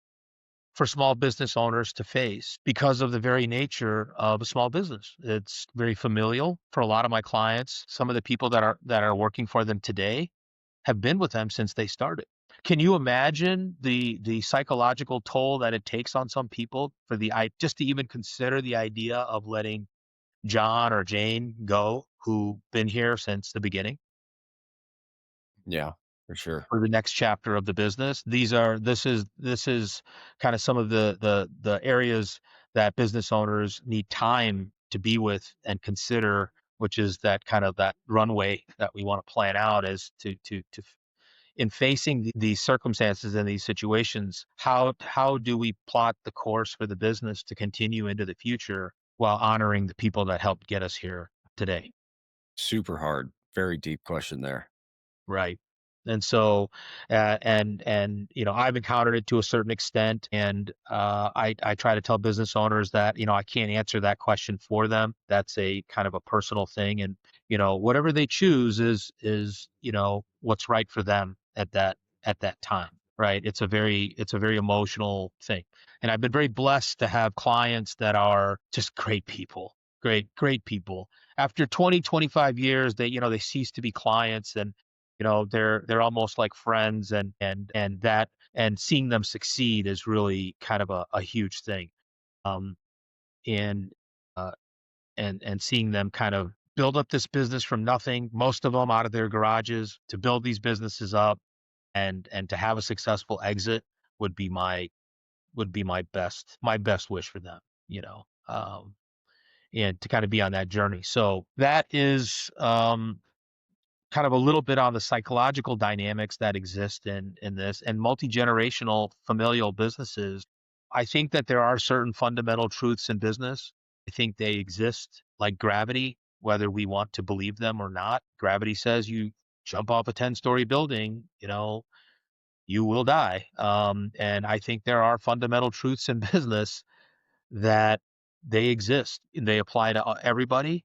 [SPEAKER 2] for small business owners to face because of the very nature of a small business. It's very familial for a lot of my clients. Some of the people that are working for them today have been with them since they started. Can you imagine the psychological toll that it takes on some people for just to even consider the idea of letting John or Jane go, who've been here since the beginning,
[SPEAKER 1] Yeah, for sure.
[SPEAKER 2] for the next chapter of the business? This is kind of some of the areas that business owners need time to be with and consider, which is that kind of that runway that we want to plan out as to in facing these circumstances and these situations. How do we plot the course for the business to continue into the future while honoring the people that helped get us here today?
[SPEAKER 1] Super hard. Very deep question there.
[SPEAKER 2] Right. And so, and I've encountered it to a certain extent, and I try to tell business owners that I can't answer that question for them. That's a kind of a personal thing, and whatever they choose is what's right for them at that time. Right. It's a very emotional thing, and I've been very blessed to have clients that are just great people, great people. After 20, 25 years, they cease to be clients, and they're almost like friends, and seeing them succeed is really kind of a huge thing. um and uh and seeing them kind of build up this business from nothing, most of them out of their garages, to build these businesses up, and to have a successful exit would be my best wish for them, you know and to kind of be on that journey. So that is kind of a little bit on the psychological dynamics that exist in this, and multi-generational familial businesses. I think that there are certain fundamental truths in business. I think they exist like gravity, whether we want to believe them or not. Gravity says you jump off a 10-story building, you will die. And I think there are fundamental truths in business that they exist. They apply to everybody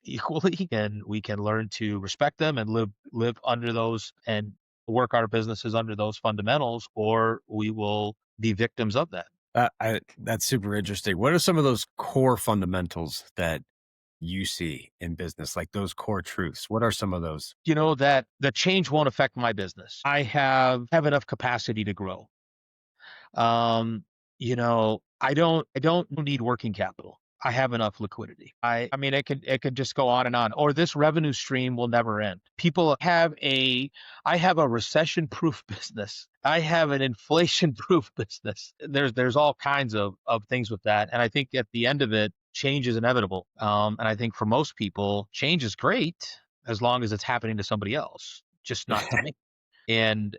[SPEAKER 2] equally, and we can learn to respect them and live under those, and work our businesses under those fundamentals, or we will be victims of that.
[SPEAKER 1] That's super interesting. What are some of those core fundamentals that you see in business, like those core truths? What are some of those?
[SPEAKER 2] That the change won't affect my business. I have enough capacity to grow. Um, I don't need working capital. I have enough liquidity. I mean, it could just go on and on. Or this revenue stream will never end. I have a recession-proof business. I have an inflation-proof business. There's all kinds of things with that. And I think at the end of it, change is inevitable. And I think for most people, change is great as long as it's happening to somebody else, just not to me. And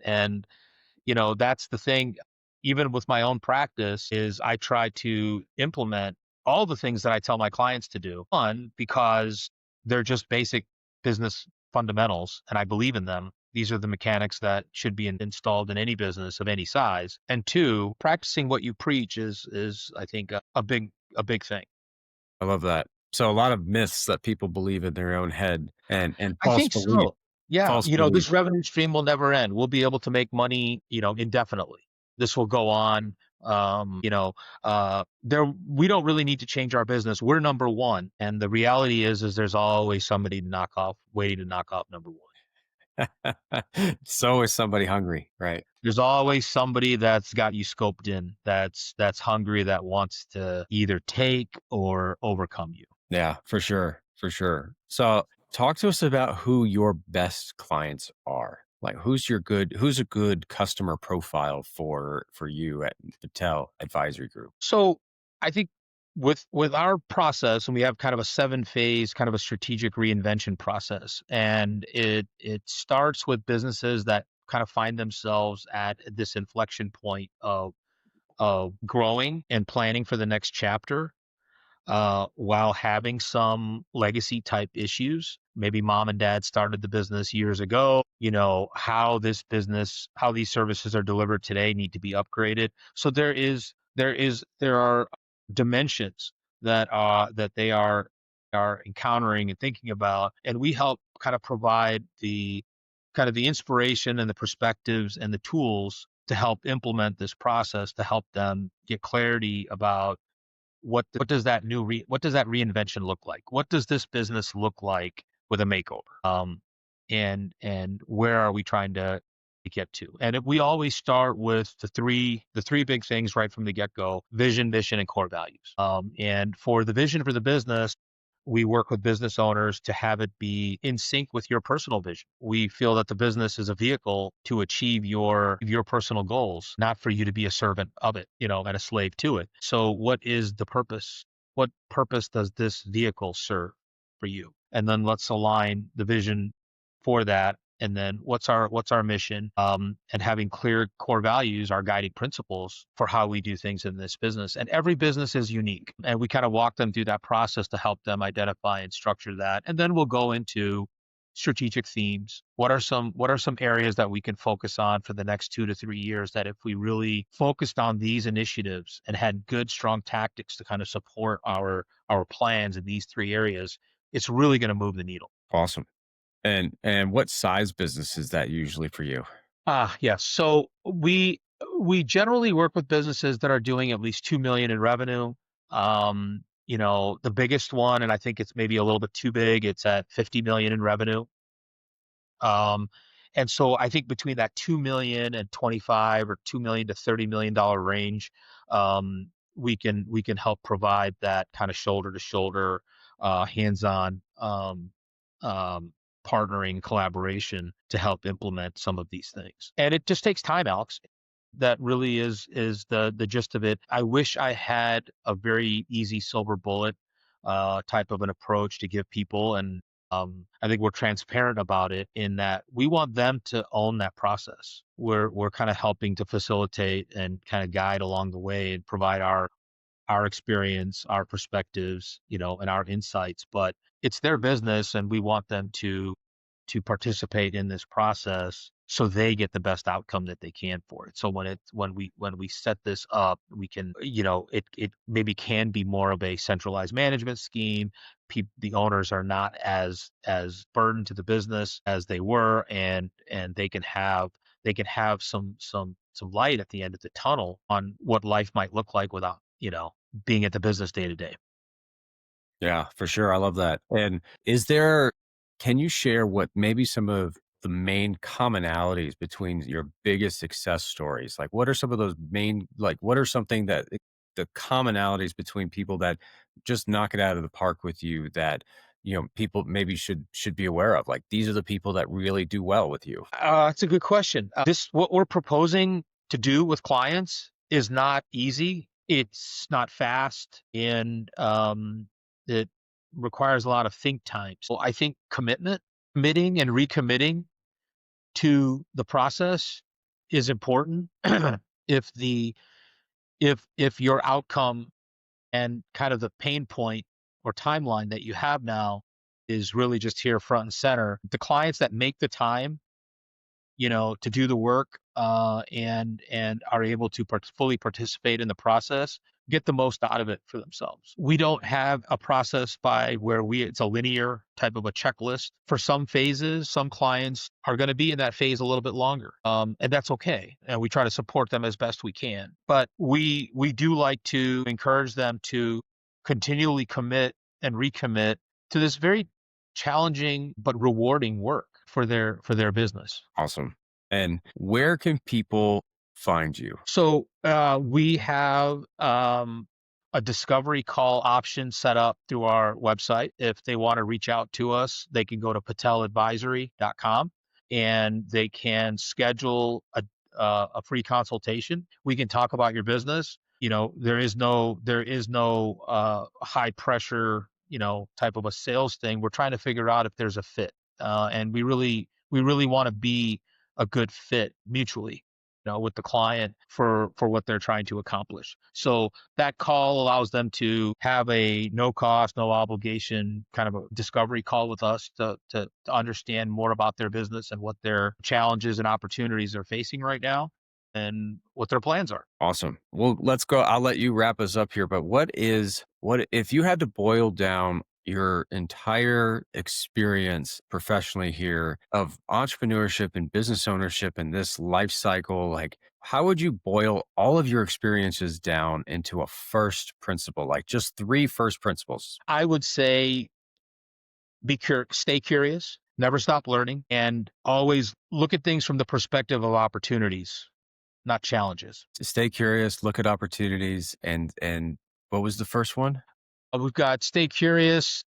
[SPEAKER 2] that's the thing. Even with my own practice, is I try to implement all the things that I tell my clients to do. One, because they're just basic business fundamentals and I believe in them. These are the mechanics that should be installed in any business of any size. And two, practicing what you preach is I think a big thing.
[SPEAKER 1] I love that. So a lot of myths that people believe in their own head and
[SPEAKER 2] I think so. Yeah,
[SPEAKER 1] false beliefs.
[SPEAKER 2] this revenue stream will never end. We'll be able to make money, indefinitely. This will go on. We don't really need to change our business. We're number one, and the reality is there's always somebody waiting to knock off number one.
[SPEAKER 1] So is somebody hungry, right?
[SPEAKER 2] There's always somebody that's got you scoped in, that's hungry, that wants to either take or overcome you.
[SPEAKER 1] Yeah, for sure. For sure. So talk to us about who your best clients are. Like who's a good customer profile for you at Patel Advisory Group?
[SPEAKER 2] So I think with our process, and we have kind of a 7 phase, kind of a strategic reinvention process, and it starts with businesses that kind of find themselves at this inflection point of growing and planning for the next chapter, while having some legacy type issues. Maybe mom and dad started the business years ago. How these services are delivered today need to be upgraded. So there are dimensions that they are encountering and thinking about, and we help kind of provide the inspiration and the perspectives and the tools to help implement this process, to help them get clarity about what does that reinvention look like? What does this business look like with a makeover? And where are we trying to get to? And if we always start with the three big things right from the get go: vision, mission, and core values. And for the vision for the business, we work with business owners to have it be in sync with your personal vision. We feel that the business is a vehicle to achieve your personal goals, not for you to be a servant of it, and a slave to it. So what is the purpose? What purpose does this vehicle serve for you? And then let's align the vision for that. And then what's our mission? And having clear core values, our guiding principles for how we do things in this business. And every business is unique, and we kind of walk them through that process to help them identify and structure that. And then we'll go into strategic themes. What are some areas that we can focus on for the next 2 to 3 years, that if we really focused on these initiatives and had good, strong tactics to kind of support our plans in these 3 areas, it's really going to move the needle.
[SPEAKER 1] Awesome. And what size business is that usually for you?
[SPEAKER 2] Yes. So we generally work with businesses that are doing at least 2 million in revenue. The biggest one, and I think it's maybe a little bit too big, it's at 50 million in revenue. Um, and so I think between that 2 million and 25 or 2 million to $30 million range, we can help provide that kind of shoulder to shoulder, hands-on, um, partnering collaboration to help implement some of these things. And it just takes time, Alex. That really is the gist of it. I wish I had a very easy silver bullet type of an approach to give people, and I think we're transparent about it in that we want them to own that process. We're kind of helping to facilitate and kind of guide along the way and provide our experience, our perspectives, and our insights. But it's their business, and we want them to participate in this process so they get the best outcome that they can for it. So when we set this up, we can, it maybe can be more of a centralized management scheme. The owners are not as burdened to the business as they were, and they can have some some light at the end of the tunnel on what life might look like without, being at the business day to day.
[SPEAKER 1] Yeah, for sure. I love that. And can you share what maybe some of the main commonalities between your biggest success stories? Like, what are some of those main, like, what are something that the commonalities between people that just knock it out of the park with you that, people maybe should be aware of? Like, these are the people that really do well with you.
[SPEAKER 2] That's a good question. This what we're proposing to do with clients is not easy. It's not fast, and it requires a lot of think time. So I think committing and recommitting to the process is important. if the if your outcome and kind of the pain point or timeline that you have now is really just here front and center, the clients that make the time, to do the work, and are able to fully participate in the process, get the most out of it for themselves. We don't have a process by where it's a linear type of a checklist. For some phases, some clients are going to be in that phase a little bit longer, and that's okay. And we try to support them as best we can. But we do like to encourage them to continually commit and recommit to this very challenging but rewarding work for their business.
[SPEAKER 1] Awesome. And where can people find you?
[SPEAKER 2] So we have a discovery call option set up through our website. If they want to reach out to us, they can go to pateladvisory.com and they can schedule a free consultation. We can talk about your business. There is no high pressure, type of a sales thing. We're trying to figure out if there's a fit, and we really want to be a good fit mutually, with the client for what they're trying to accomplish. So that call allows them to have a no cost, no obligation kind of a discovery call with us to understand more about their business and what their challenges and opportunities they're facing right now and what their plans are.
[SPEAKER 1] Awesome. Well, let's go. I'll let you wrap us up here, but what if you had to boil down your entire experience professionally here of entrepreneurship and business ownership and this life cycle, like how would you boil all of your experiences down into a first principle, like just three first principles?
[SPEAKER 2] I would say stay curious, never stop learning, and always look at things from the perspective of opportunities, not challenges.
[SPEAKER 1] To stay curious, look at opportunities, and what was the first one?
[SPEAKER 2] We've got stay curious,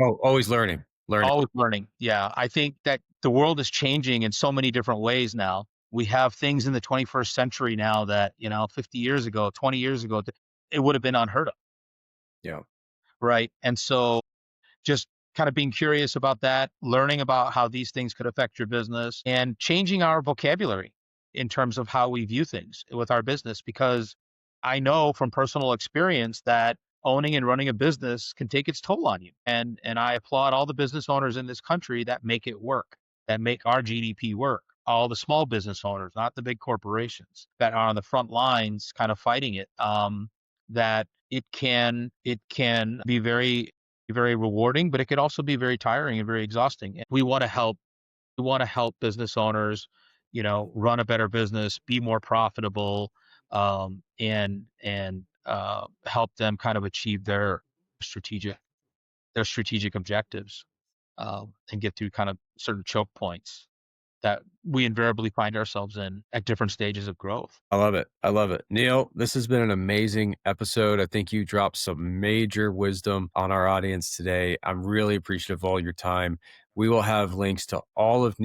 [SPEAKER 1] Oh, always learning. Learning.
[SPEAKER 2] always learning. Yeah, I think that the world is changing in so many different ways now. We have things in the 21st century now that, 50 years ago, 20 years ago, it would have been unheard of,
[SPEAKER 1] Yeah.
[SPEAKER 2] right? And so just kind of being curious about that, learning about how these things could affect your business, and changing our vocabulary in terms of how we view things with our business. Because I know from personal experience that owning and running a business can take its toll on you. And I applaud all the business owners in this country that make it work, that make our GDP work. All the small business owners, not the big corporations that are on the front lines kind of fighting it. That it can be very rewarding, but it could also be very tiring and very exhausting. And we want to help business owners, run a better business, be more profitable, and help them kind of achieve strategic strategic objectives, and get through kind of certain choke points that we invariably find ourselves in at different stages of growth.
[SPEAKER 1] I love it. I love it. Neil, this has been an amazing episode. I think you dropped some major wisdom on our audience today. I'm really appreciative of all your time. We will have links to all of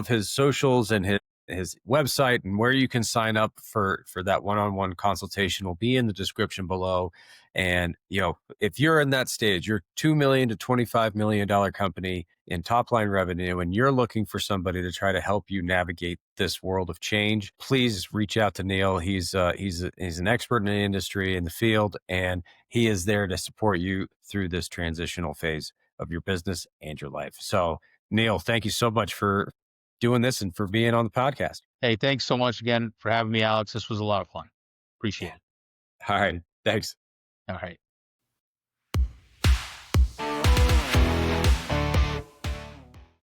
[SPEAKER 1] his socials and his website and where you can sign up for that one-on-one consultation will be in the description below. And, if you're in that stage, you're $2 million to $25 million company in top line revenue, and you're looking for somebody to try to help you navigate this world of change, please reach out to Neil. He's an expert in the industry, in the field, and he is there to support you through this transitional phase of your business and your life. So, Neil, thank you so much for doing this and for being on the podcast.
[SPEAKER 2] Hey, thanks so much again for having me, Alex. This was a lot of fun. Appreciate it.
[SPEAKER 1] All right. Thanks.
[SPEAKER 2] All right.